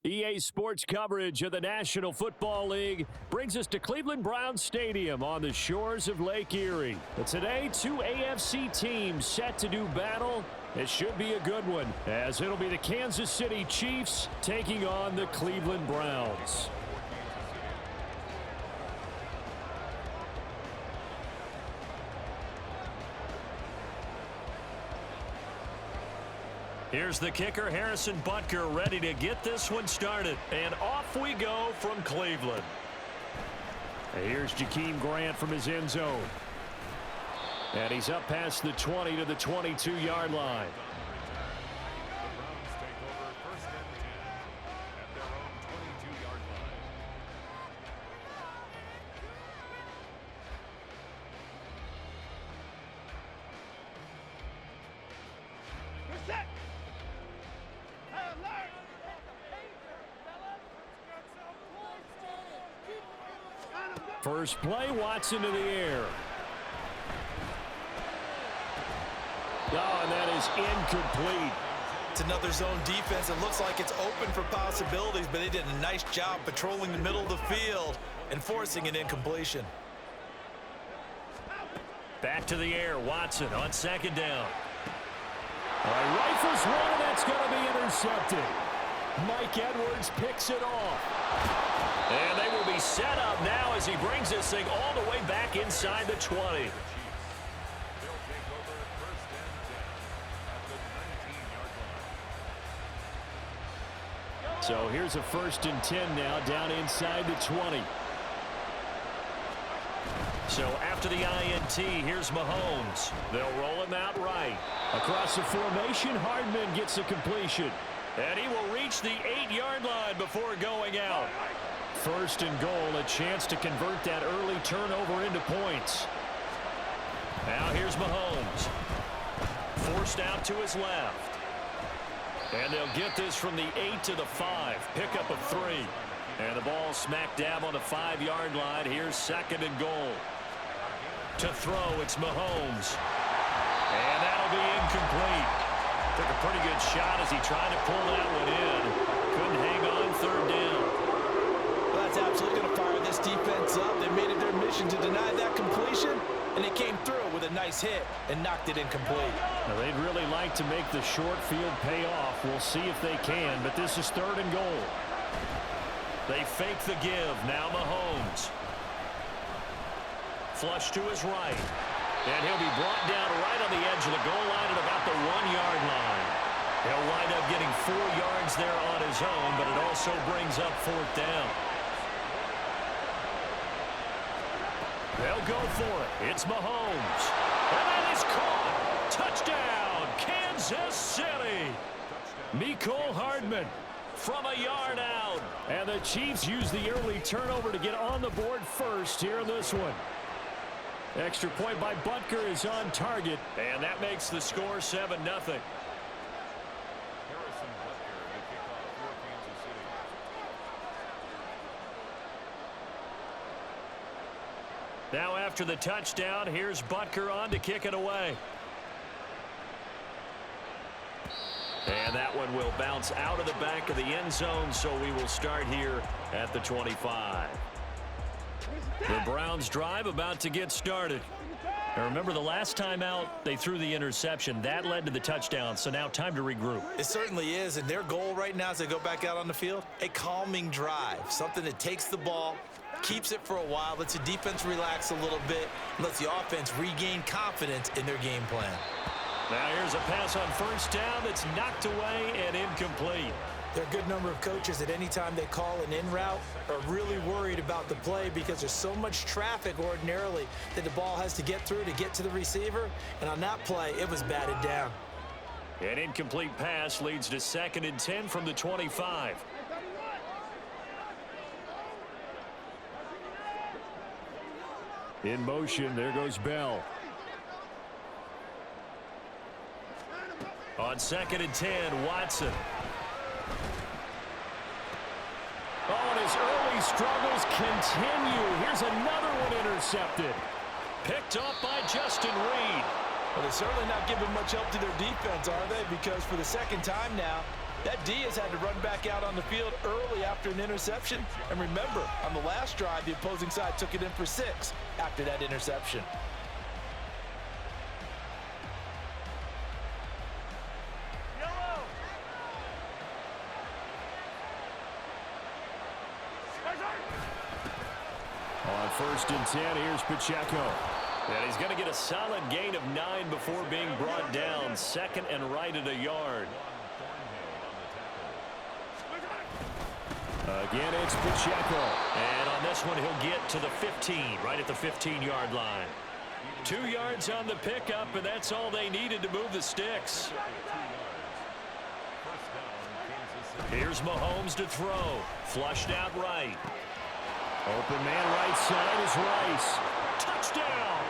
EA Sports coverage of the National Football League brings us to Cleveland Browns Stadium on the shores of Lake Erie. But today, two AFC teams set to do battle. It should be a good one, as it'll be the Kansas City Chiefs taking on the Cleveland Browns. Here's the kicker, Harrison Butker, ready to get this one started. And off we go from Cleveland. Here's Jakeem Grant from his end zone. And he's up past the 20 to the 22-yard line. First play, Watson to the air. Oh, and that is incomplete. It's another zone defense. It looks like it's open for possibilities, but they did a nice job patrolling the middle of the field and forcing an incompletion. Back to the air, Watson on second down. Rifles one, and that's going to be intercepted. Mike Edwards picks it off. And they will be set up now as he brings this thing all the way back inside the 20. So here's a 1st and 10 now down inside the 20. So after the INT, here's Mahomes. They'll roll him out right. Across the formation, Hardman gets a completion. And he will reach the 8-yard line before going out. 1st and goal, a chance to convert that early turnover into points. Now here's Mahomes. Forced out to his left. And they'll get this from the 8 to the 5. Pickup of 3. And the ball smack dab on the 5-yard line. Here's 2nd and goal. To throw, it's Mahomes. And that'll be incomplete. Took a pretty good shot as he tried to pull that one in. Couldn't hang on 3rd down. Well, that's absolutely going to fire this defense up. They made it their mission to deny that completion, and they came through with a nice hit and knocked it incomplete. Now, they'd really like to make the short field pay off. We'll see if they can, but this is 3rd and goal. They fake the give. Now Mahomes. Flush to his right. And he'll be brought down right on the edge of the goal line at about the 1-yard line. He'll wind up getting 4 yards there on his own, but it also brings up 4th down. They'll go for it. It's Mahomes. And that is caught. Touchdown, Kansas City. Mecole Hardman from a yard out. And the Chiefs use the early turnover to get on the board first here in this one. Extra point by Butker is on target, and that makes the score 7-0. Now after the touchdown, here's Butker on to kick it away. And that one will bounce out of the back of the end zone, so we will start here at the 25. The Browns drive about to get started. Now remember, the last time out, they threw the interception. That led to the touchdown, so now time to regroup. It certainly is, and their goal right now as they go back out on the field, a calming drive, something that takes the ball, keeps it for a while, lets the defense relax a little bit, and lets the offense regain confidence in their game plan. Now here's a pass on 1st down that's knocked away and incomplete. There are a good number of coaches at any time they call an in route are really worried about the play because there's so much traffic ordinarily that the ball has to get through to get to the receiver. And on that play, it was batted down. An incomplete pass leads to 2nd and 10 from the 25. In motion, there goes Bell. On 2nd and 10, Watson. Oh, and his early struggles continue. Here's another one intercepted. Picked up by Justin Reed. Well, they're certainly not giving much help to their defense, are they? Because for the 2nd time now, That D has had to run back out on the field early after an interception. And remember, on the last drive, the opposing side took it in for 6 after that interception. On 1st and 10, here's Pacheco. And he's going to get a solid gain of 9 before being brought down. 2nd and right at a yard. Again, it's Pacheco. And on this one, he'll get to the 15, right at the 15-yard line. 2 yards on the pickup, and that's all they needed to move the sticks. Here's Mahomes to throw. Flushed out right. Open man right side is Rice. Touchdown!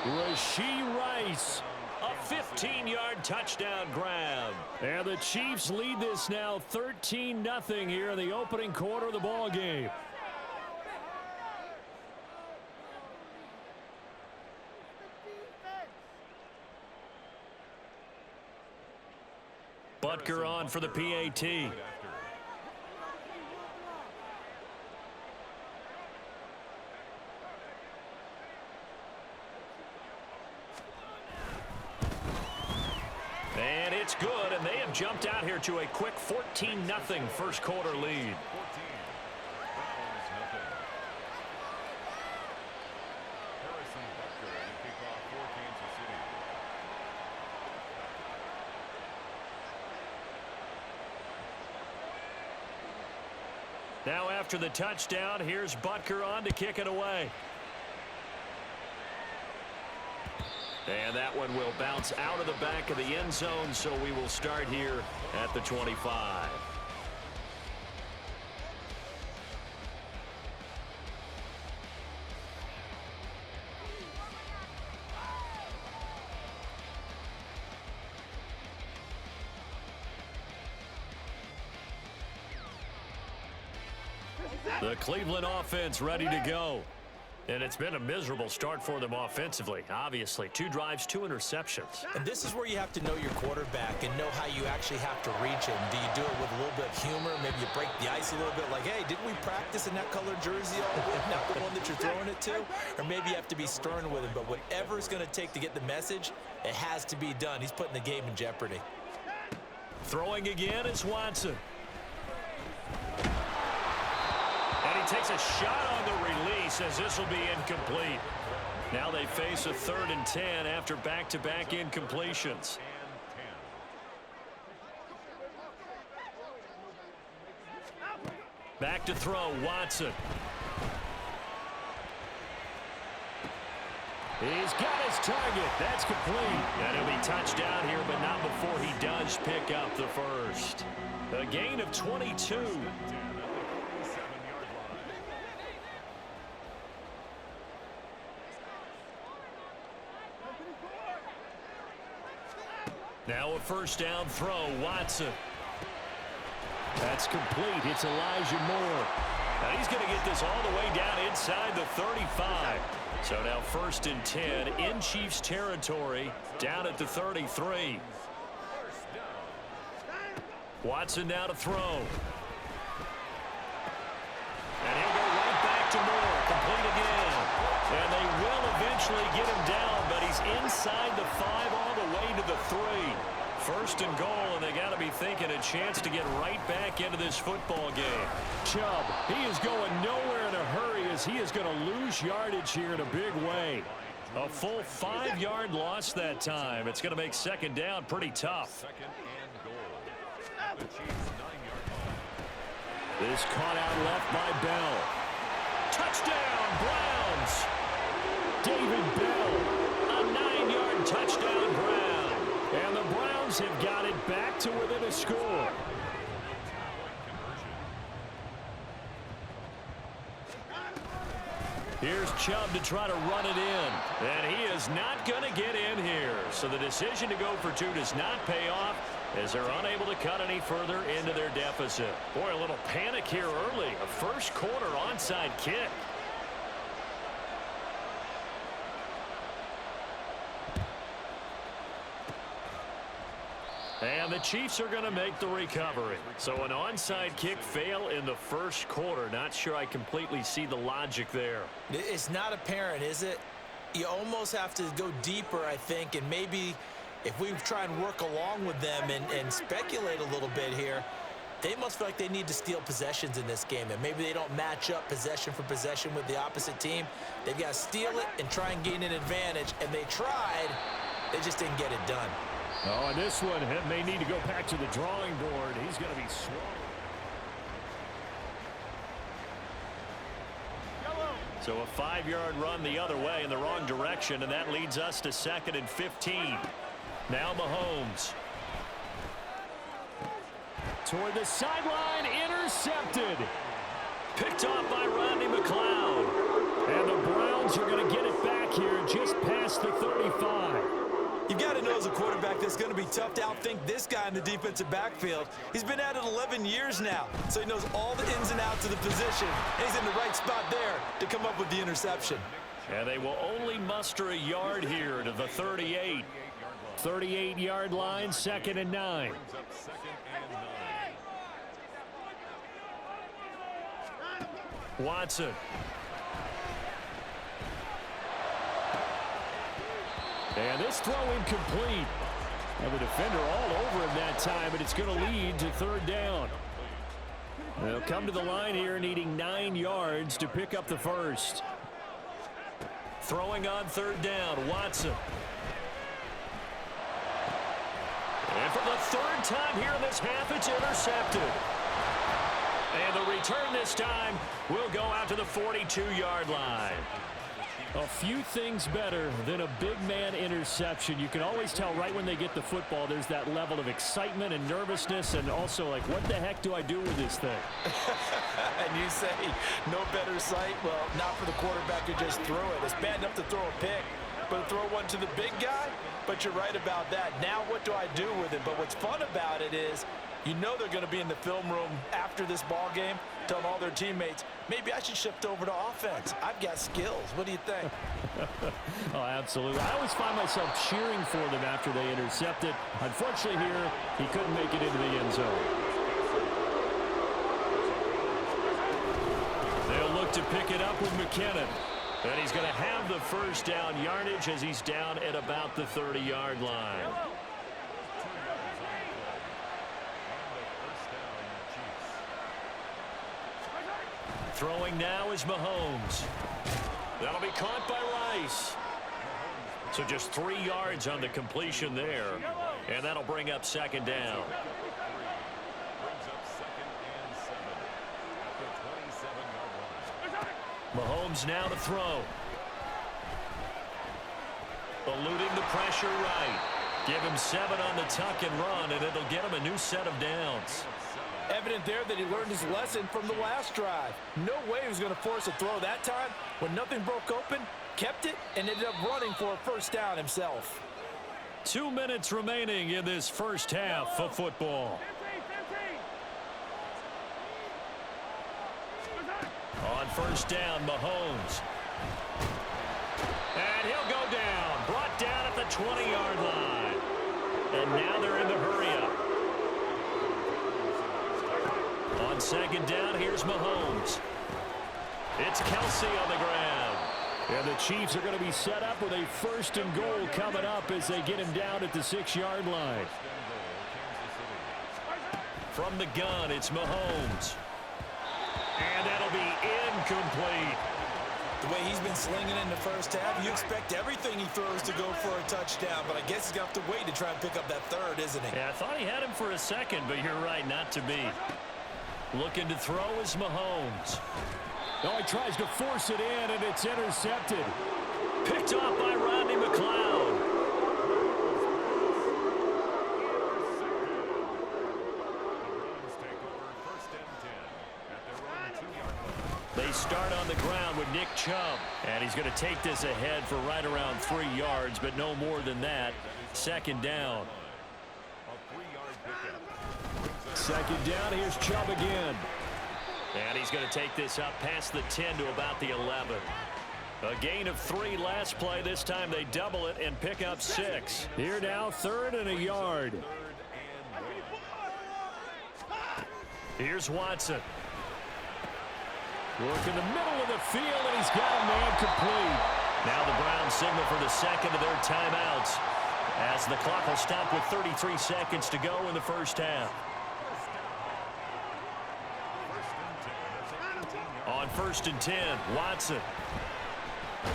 Rashee Rice. A 15-yard touchdown grab. And the Chiefs lead this now 13-0 here in the opening quarter of the ball game. Butker on for the PAT. And it's good, and they have jumped out here to a quick 14-0 first quarter lead. Now after the touchdown, here's Butker on to kick it away. And that one will bounce out of the back of the end zone, so we will start here at the 25. The Cleveland offense ready to go. And it's been a miserable start for them offensively. Obviously, 2 drives, 2 interceptions. And this is where you have to know your quarterback and know how you actually have to reach him. Do you do it with a little bit of humor? Maybe you break the ice a little bit like, hey, didn't we practice in that colored jersey all week? Not the one that you're throwing it to? Or maybe you have to be stern with him. But whatever it's going to take to get the message, it has to be done. He's putting the game in jeopardy. Throwing again is Watson. And he takes a shot on the release as this will be incomplete. Now they face a 3rd and 10 after back-to-back incompletions. Back to throw, Watson. He's got his target. That's complete. And he'll be touchdown here, but not before he does pick up the first. A gain of 22. Now a 1st down throw, Watson. That's complete. It's Elijah Moore. Now he's going to get this all the way down inside the 35. So now 1st and 10 in Chiefs territory, down at the 33. Watson now to throw. And he'll go right back to Moore. Complete again. And they will eventually get him down, but he's inside the 5 all the way to the 3. 1st and goal, and they got to be thinking a chance to get right back into this football game. Chubb, he is going nowhere in a hurry as he is going to lose yardage here in a big way. A full 5-yard loss that time. It's going to make 2nd down pretty tough. This caught out left by Bell. Touchdown, Browns! David Bell, a 9-yard touchdown grab. And the Browns have got it back to within a score. Here's Chubb to try to run it in. And he is not going to get in here. So the decision to go for 2 does not pay off as they're unable to cut any further into their deficit. Boy, a little panic here early. A first quarter onside kick. And the Chiefs are going to make the recovery. So an onside kick fail in the first quarter. Not sure I completely see the logic there. It's not apparent, is it? You almost have to go deeper, I think, and maybe if we try and work along with them and speculate a little bit here, they must feel like they need to steal possessions in this game, and maybe they don't match up possession for possession with the opposite team. They've got to steal it and try and gain an advantage, and they tried. They just didn't get it done. Oh, and this one may need to go back to the drawing board. He's going to be slow. So a 5-yard run the other way in the wrong direction, and that leads us to 2nd and 15. Now Mahomes. Toward the sideline, intercepted. Picked off by Rodney McLeod. And the Browns are going to get it back here just past the 35. You've got to know as a quarterback that's going to be tough to outthink this guy in the defensive backfield. He's been at it 11 years now, so he knows all the ins and outs of the position, and he's in the right spot there to come up with the interception. And they will only muster a yard here to the 38. 38-yard line, 2nd and 9. Watson. And this throw incomplete. And the defender all over him that time, but it's going to lead to 3rd down. They'll come to the line here needing 9 yards to pick up the first. Throwing on 3rd down, Watson. And for the 3rd time here in this half, it's intercepted. And the return this time will go out to the 42-yard line. A few things better than a big man interception. You can always tell right when they get the football, there's that level of excitement and nervousness, and also like, what the heck do I do with this thing? And you say, no better sight? Well, not for the quarterback to just throw it. It's bad enough to throw a pick, but to throw one to the big guy? But you're right about that. Now what do I do with it? But what's fun about it is, you know they're going to be in the film room after this ball game, telling all their teammates, maybe I should shift over to offense. I've got skills. What do you think? Oh, absolutely. I always find myself cheering for them after they intercept it. Unfortunately here, he couldn't make it into the end zone. They'll look to pick it up with McKinnon. And he's going to have the first down yardage as he's down at about the 30-yard line. Throwing now is Mahomes. That'll be caught by Rice. So just 3 yards on the completion there. And that'll bring up 2nd down. Mahomes now to throw. Eluding the pressure right. Give him 7 on the tuck and run, and it'll get him a new set of downs. Evident there that he learned his lesson from the last drive. No way he was going to force a throw that time. When nothing broke open, kept it, and ended up running for a first down himself. 2 minutes remaining in this first half of football. On first down, Mahomes. And he'll go down. Brought down at the 20-yard line. And now they're in the hurry-up. On 2nd down, here's Mahomes. It's Kelsey on the ground. And the Chiefs are going to be set up with a 1st and goal coming up as they get him down at the 6-yard line. From the gun, it's Mahomes. And that'll be incomplete. The way he's been slinging in the first half, you expect everything he throws to go for a touchdown, but I guess he's got to wait to try and pick up that 3rd, isn't he? Yeah, I thought he had him for a second, but you're right, not to be. Looking to throw is Mahomes. Oh, he tries to force it in, and it's intercepted. Picked off by Rodney McLeod. They start on the ground with Nick Chubb. And he's going to take this ahead for right around 3 yards, but no more than that. 2nd down. 2nd down, here's Chubb again. And he's going to take this up past the 10 to about the 11. A gain of 3 last play. This time they double it and pick up 6. Here now, 3rd and a yard. Here's Watson. Work in the middle of the field, and he's got a man complete. Now the Browns signal for the second of their timeouts as the clock will stop with 33 seconds to go in the first half. On 1st and 10, Watson. A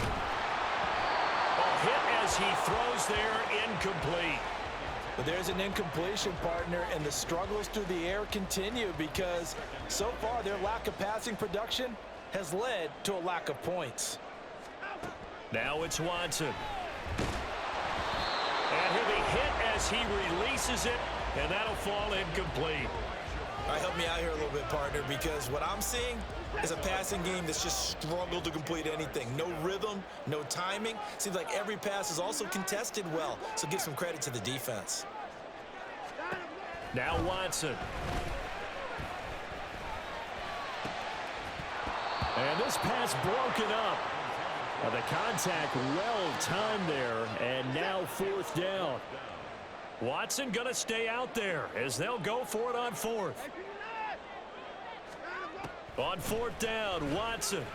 hit as he throws there, incomplete. But there's an incompletion, partner, and the struggles through the air continue because so far their lack of passing production has led to a lack of points. Now it's Watson. And he'll be hit as he releases it, and that'll fall incomplete. All right, help me out here a little bit, partner, because what I'm seeing is a passing game that's just struggled to complete anything. No rhythm, no timing. Seems like every pass is also contested well, so give some credit to the defense. Now Watson. And this pass broken up. The contact well timed there, and now 4th down. Watson going to stay out there as they'll go for it on 4th. On 4th down, Watson.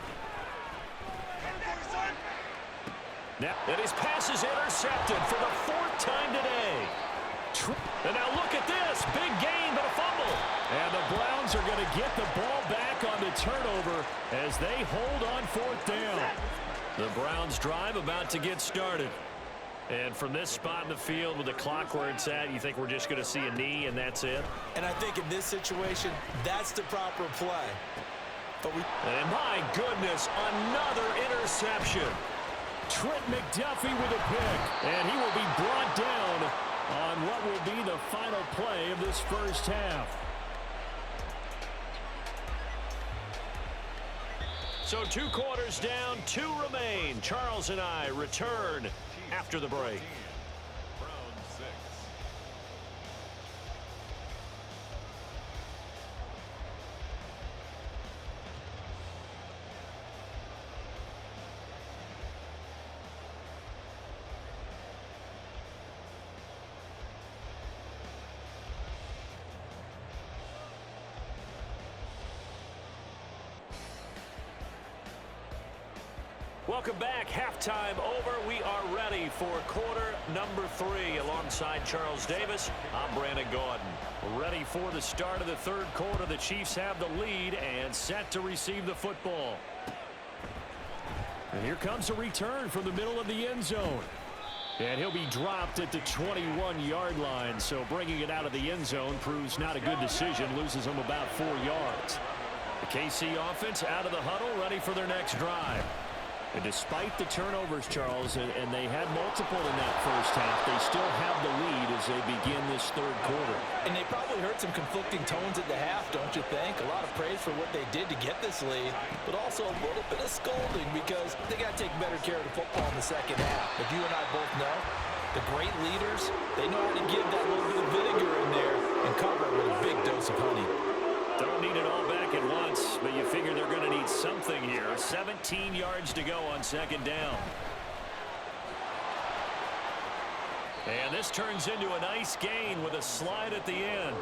Now, and his pass is intercepted for the 4th time today. And now look at this. Big gain, but a fumble. And the Browns are going to get the ball back on the turnover as they hold on 4th down. The Browns drive about to get started. And from this spot in the field with the clock where it's at, you think we're just going to see a knee and that's it? And I think in this situation, that's the proper play. And my goodness, another interception. Trent McDuffie with a pick. And he will be brought down on what will be the final play of this first half. So 2 quarters down, 2 remain. Charles and I return after the break. Welcome back. Halftime over. We are ready for quarter number 3 alongside Charles Davis. I'm Brandon Gordon. Ready for the start of the 3rd quarter. The Chiefs have the lead and set to receive the football. And here comes a return from the middle of the end zone. And he'll be dropped at the 21-yard line. So bringing it out of the end zone proves not a good decision. Loses him about 4 yards. The KC offense out of the huddle, ready for their next drive. And despite the turnovers, Charles, and they had multiple in that first half, they still have the lead as they begin this 3rd quarter. And they probably heard some conflicting tones at the half, don't you think? A lot of praise for what they did to get this lead, but also a little bit of scolding because they got to take better care of the football in the second half. But you and I both know the great leaders, they know how to give that little bit of vinegar in there and cover it with a big dose of honey. Don't need it all back at once, but you figure they're going to need something here. 17 yards to go on 2nd down. And this turns into a nice gain with a slide at the end.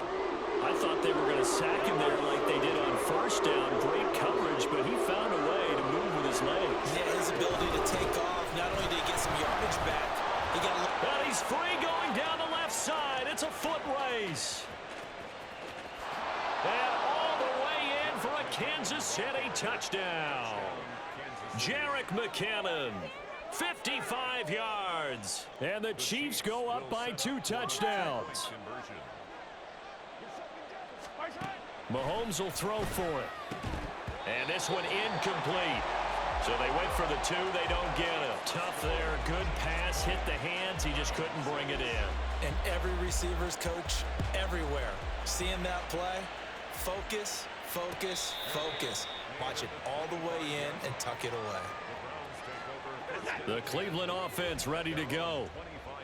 I thought they were going to sack him there like they did on 1st down. Great coverage, but he found a way to move with his legs. Yeah, his ability to take off, not only did he get some yardage back, he got a well, he's free going down the left side. It's a foot race. And all the way in for a Kansas City touchdown. Jerick McKinnon, 55 yards. And the Chiefs go up by 2 touchdowns. Mahomes will throw for it. And this one incomplete. So they went for the 2. They don't get it. Tough there. Good pass. Hit the hands. He just couldn't bring it in. And every receiver's coach everywhere. Seeing that play, focus, focus, focus. Watch it all the way in and tuck it away. The Cleveland offense ready to go.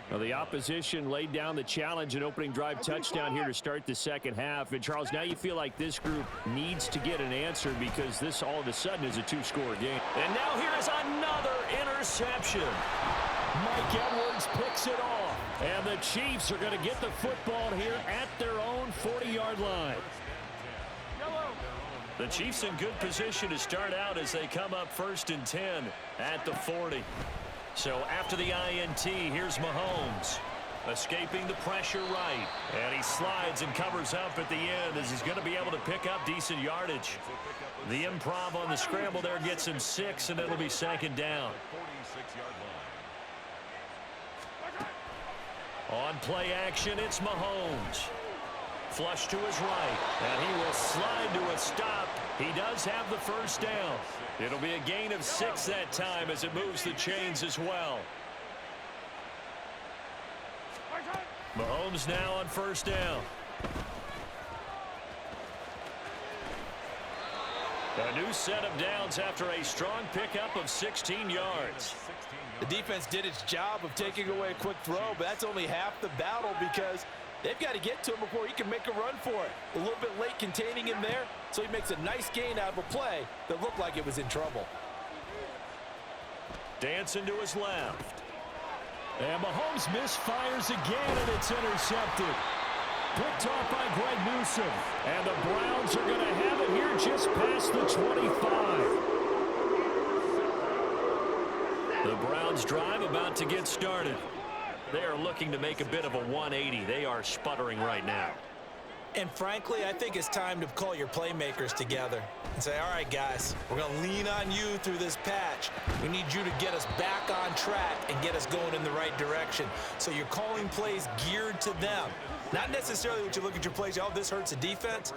Now the opposition laid down the challenge and opening drive touchdown here to start the second half. And Charles, now you feel like this group needs to get an answer because this all of a sudden is a 2-score game. And now here's another interception. Mike Edwards picks it off. And the Chiefs are going to get the football here at their own 40-yard line. The Chiefs in good position to start out as they come up 1st and 10 at the 40. So after the INT, here's Mahomes. Escaping the pressure right. And he slides and covers up at the end as he's going to be able to pick up decent yardage. The improv on the scramble there gets him 6, and it'll be 2nd down. On play action, it's Mahomes. Flush to his right, and he will slide to a stop. He does have the 1st down. It'll be a gain of 6 that time as it moves the chains as well. Mahomes now on 1st down. A new set of downs after a strong pickup of 16 yards. The defense did its job of taking away a quick throw, but that's only half the battle because they've got to get to him before he can make a run for it. A little bit late containing him there, so he makes a nice gain out of a play that looked like it was in trouble. Dancing to his left. And Mahomes misfires again, and it's intercepted. Picked off by Greg Newsome. And the Browns are going to have it here just past the 25. The Browns drive about to get started. They are looking to make a bit of a 180. They are sputtering right now. And frankly, I think it's time to call your playmakers together and say, all right, guys, we're going to lean on you through this patch. We need you to get us back on track and get us going in the right direction. So you're calling plays geared to them. Not necessarily what you look at your plays, oh, this hurts the defense.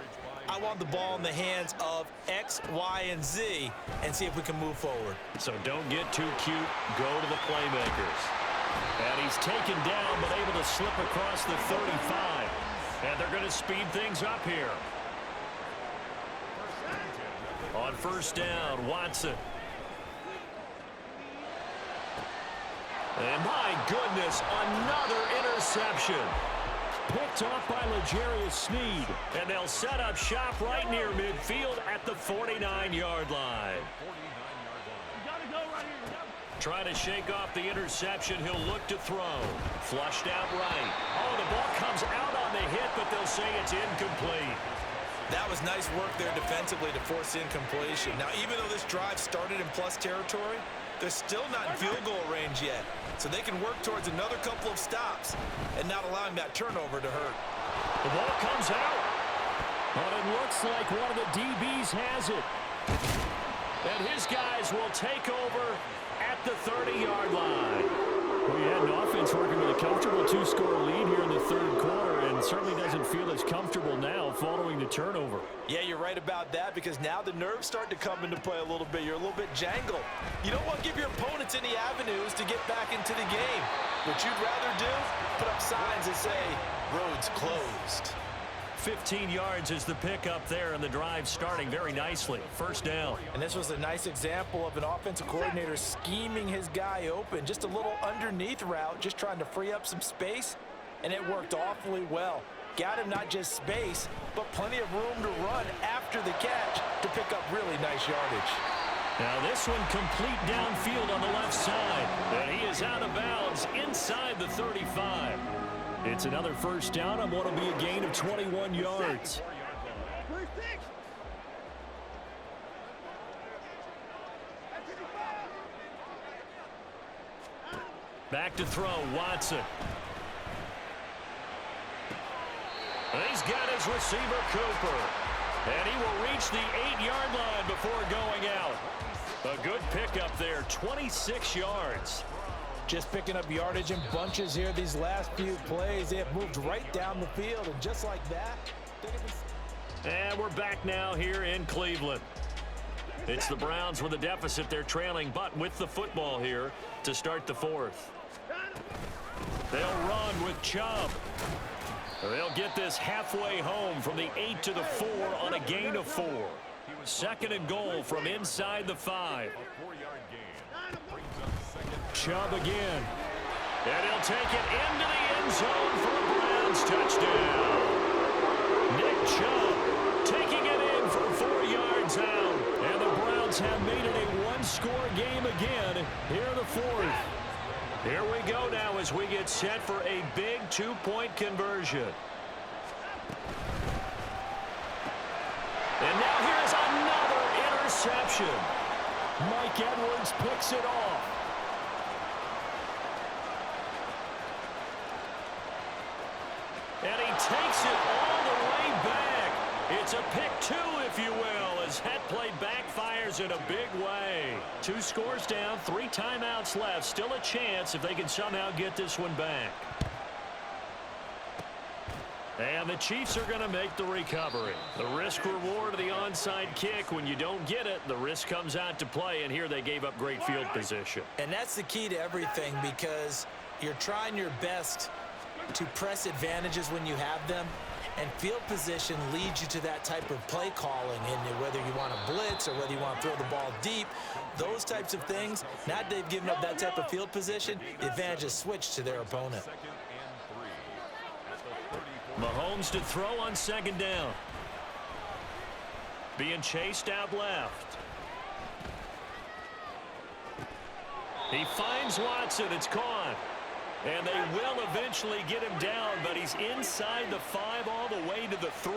I want the ball in the hands of X, Y, and Z and see if we can move forward. So don't get too cute. Go to the playmakers. And he's taken down but able to slip across the 35. And they're going to speed things up here. On 1st down, Watson. And my goodness, another interception. Picked off by L'Jarius Sneed. And they'll set up shop right near midfield at the 49-yard line. Trying to shake off the interception. He'll look to throw. Flushed out right. Oh, the ball comes out on the hit, but they'll say it's incomplete. That was nice work there defensively to force incompletion. Now, even though this drive started in plus territory, they're still not in field goal range yet. So they can work towards another couple of stops and not allowing that turnover to hurt. The ball comes out. But it looks like one of the DBs has it. And his guys will take over at the 30-yard line. We had an offense working with a comfortable 2-score lead here in the 3rd quarter, and certainly doesn't feel as comfortable now following the turnover. Yeah, you're right about that, because now the nerves start to come into play a little bit. You're a little bit jangled. You don't want to give your opponents any avenues to get back into the game. What you'd rather do, put up signs that say, roads closed. 15 yards is the pickup there, and the drive starting very nicely. 1st down. And this was a nice example of an offensive coordinator scheming his guy open. Just a little underneath route, just trying to free up some space, and it worked awfully well. Got him not just space, but plenty of room to run after the catch to pick up really nice yardage. Now this one complete downfield on the left side. And he is out of bounds inside the 35. It's another 1st down on what will be a gain of 21 yards. Back to throw, Watson. And he's got his receiver, Cooper. And he will reach the 8-yard line before going out. A good pickup there, 26 yards. Just picking up yardage in bunches here these last few plays. They have moved right down the field, and just like that, and we're back now here in Cleveland. It's the Browns with a deficit. They're trailing, but with the football here to start the 4th. They'll run with Chubb. They'll get this halfway home from the 8 to the 4 on a gain of 4. 2nd and goal from inside the 5. Chubb again. And he'll take it into the end zone for a Browns touchdown. Nick Chubb taking it in for 4 yards out. And the Browns have made it a 1-score game again here in the 4th. Here we go now as we get set for a big 2-point conversion. interception. Mike Edwards picks it off. And he takes it all the way back. It's a pick two, if you will, as that play backfires in a big way. 2 scores down, 3 timeouts left. Still a chance if they can somehow get this one back. And the Chiefs are going to make the recovery. The risk-reward of the onside kick. When you don't get it, the risk comes out to play, and here they gave up great field position. And that's the key to everything, because you're trying your best to press advantages when you have them, and field position leads you to that type of play calling. And whether you want to blitz or whether you want to throw the ball deep, those types of things, now that they've given up that type of field position, the advantage is switched to their opponent. Mahomes to throw on 2nd down. Being chased out left. He finds Watson. It's caught. And they will eventually get him down, but he's inside the 5 all the way to the 3.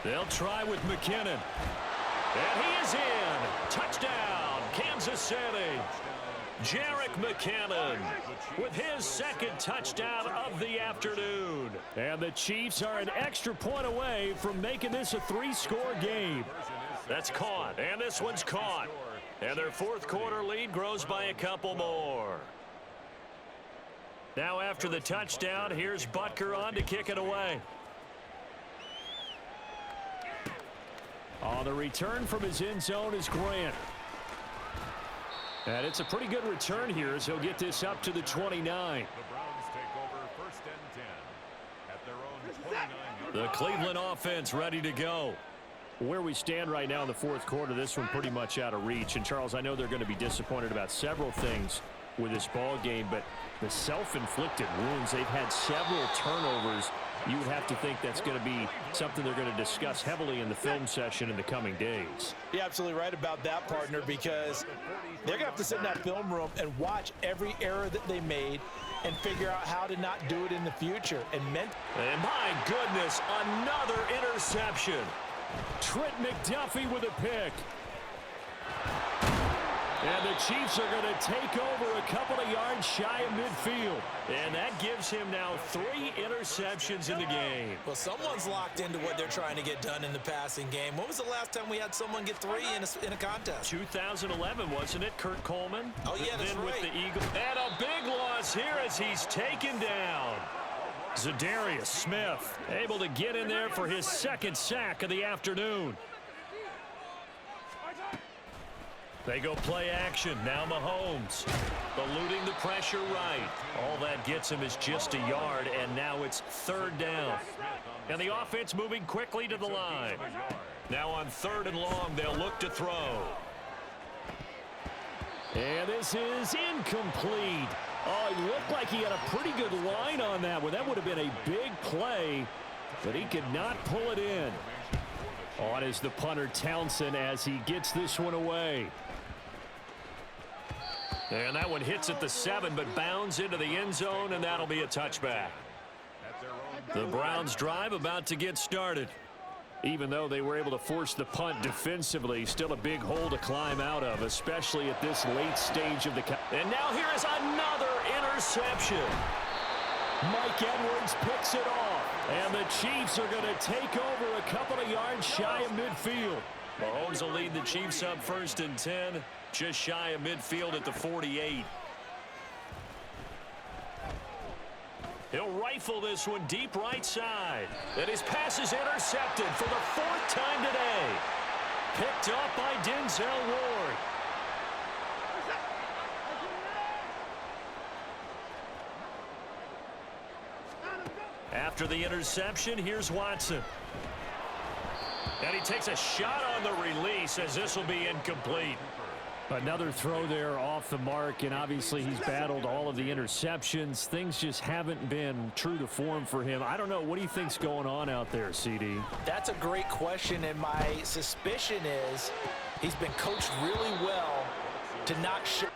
They'll try with McKinnon. And he is in. Touchdown, Kansas City. Jerick McKinnon with his 2nd touchdown of the afternoon. And the Chiefs are an extra point away from making this a 3-score game. That's caught, and this one's caught. And their 4th quarter lead grows by a couple more. Now after the touchdown, here's Butker on to kick it away. On the return from his end zone is Grant. And it's a pretty good return here as he'll get this up to the 29. The Browns take over 1st and 10 at their own 29. The Cleveland offense ready to go. Where we stand right now in the 4th quarter, this one pretty much out of reach. And Charles, I know they're going to be disappointed about several things with this ball game, but the self-inflicted wounds, they've had several turnovers. You would have to think that's going to be something they're going to discuss heavily in the film session in the coming days. You're absolutely right about that, partner, because they're going to have to sit in that film room and watch every error that they made and figure out how to not do it in the future. And my goodness, another interception. Trent McDuffie with a pick. And the Chiefs are going to take over a couple of yards shy of midfield. And that gives him now 3 interceptions in the game. Well, someone's locked into what they're trying to get done in the passing game. When was the last time we had someone get 3 in a contest? 2011, wasn't it? Kurt Coleman. Oh, yeah, that's then right. With the Eagles. And a big loss here as he's taken down. Zadarius Smith able to get in there for his 2nd sack of the afternoon. They go play action. Now Mahomes eluding the pressure right. All that gets him is just a yard, and now it's 3rd down. And the offense moving quickly to the line. Now on 3rd and long, they'll look to throw. And this is incomplete. Oh, he looked like he had a pretty good line on that one. That would have been a big play, but he could not pull it in. On is the punter Townsend as he gets this one away. And that one hits at the 7, but bounds into the end zone, and that'll be a touchback. The Browns drive about to get started. Even though they were able to force the punt defensively, still a big hole to climb out of, especially at this late stage of the count. And now here is another interception. Mike Edwards picks it off, and the Chiefs are going to take over a couple of yards shy of midfield. Mahomes will lead the Chiefs up 1st and 10, just shy of midfield at the 48. He'll rifle this one deep right side. And his pass is intercepted for the 4th time today. Picked up by Denzel Ward. After the interception, here's Watson. And he takes a shot on the release as this will be incomplete. Another throw there off the mark, and obviously he's battled all of the interceptions. Things just haven't been true to form for him. I don't know. What do you think's going on out there, CD? That's a great question, and my suspicion is he's been coached really well to not show